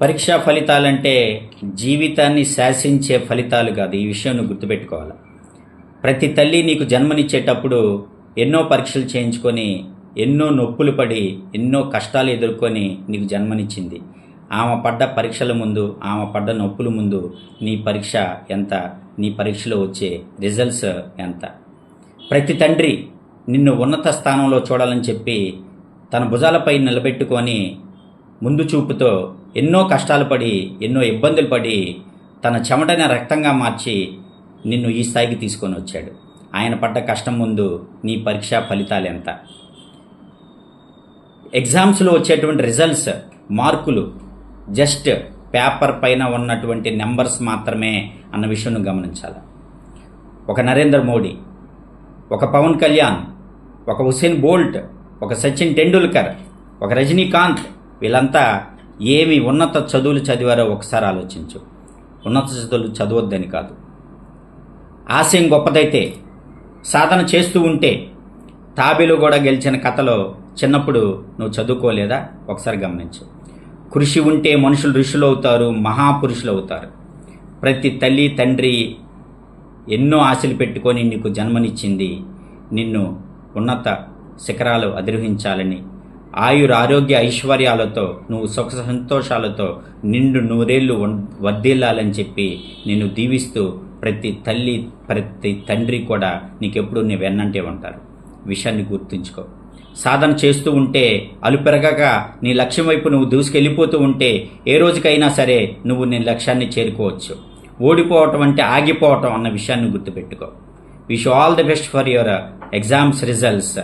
పరీక్షా ఫలితాలంటే జీవితాన్ని శాసించే ఫలితాలు కాదు. ఈ విషయం నువ్వు గుర్తుపెట్టుకోవాలి. ప్రతి తల్లి నీకు జన్మనిచ్చేటప్పుడు ఎన్నో పరీక్షలు చేయించుకొని, ఎన్నో నొప్పులు పడి, ఎన్నో కష్టాలు ఎదుర్కొని నీకు జన్మనిచ్చింది. ఆమె పడ్డ పరీక్షల ముందు, ఆమె పడ్డ నొప్పుల ముందు నీ పరీక్ష ఎంత, నీ పరీక్షలో వచ్చే రిజల్ట్స్ ఎంత. ప్రతి తండ్రి నిన్ను ఉన్నత స్థానంలో చూడాలని చెప్పి తన భుజాలపై నిలబెట్టుకొని ముందు చూపుతో ఎన్నో కష్టాలు పడి, ఎన్నో ఇబ్బందులు పడి, తన చెమటని రక్తంగా మార్చి నిన్ను ఈ స్థాయికి తీసుకొని వచ్చాడు. ఆయన పడ్డ కష్టం ముందు నీ పరీక్షా ఫలితాలు ఎంత. ఎగ్జామ్స్లో వచ్చేటువంటి రిజల్ట్స్, మార్కులు జస్ట్ పేపర్ పైన ఉన్నటువంటి నెంబర్స్ మాత్రమే అన్న విషయం నువ్వు గమనించాలి. ఒక నరేంద్ర మోడీ, ఒక పవన్ కళ్యాణ్, ఒక హుసేన్ బోల్ట్, ఒక సచిన్ టెండూల్కర్, ఒక రజనీకాంత్, వీళ్ళంతా ఏమి ఉన్నత చదువులు చదివారో ఒకసారి ఆలోచించు. ఉన్నత చదువులు చదవద్దని కాదు, ఆశయం గొప్పదైతే సాధన చేస్తూ ఉంటే తాబేలు కూడా గెలిచిన కథలో చిన్నప్పుడు నువ్వు చదువుకోలేదా? ఒకసారి గమనించు. కృషి ఉంటే మనుషులు ఋషులు అవుతారు, మహాపురుషులు అవుతారు. ప్రతి తల్లి తండ్రి ఎన్నో ఆశలు పెట్టుకొని నీకు జన్మనిచ్చింది నిన్ను ఉన్నత శిఖరాలు అధిరోహించాలని, ఆరోగ్య ఐశ్వర్యాలతో నువ్వు సుఖ సంతోషాలతో నిండు నూరేళ్లు వర్ధిల్లాలని చెప్పి నిన్ను దీవిస్తూ ప్రతి తల్లి ప్రతి తండ్రి కూడా నీకెప్పుడు నీ వెన్నంటే ఉంటారు. విషయాన్ని గుర్తుంచుకో. సాధన చేస్తూ ఉంటే అలుపెరగక నీ లక్ష్యం వైపు నువ్వు దూసుకెళ్ళిపోతూ ఉంటే ఏ రోజుకైనా సరే నువ్వు నీ లక్ష్యాన్ని చేరుకోవచ్చు. ఓడిపోవటం అంటే ఆగిపోవటం అన్న విషయాన్ని గుర్తుపెట్టుకో. Wish all the best for your exams results.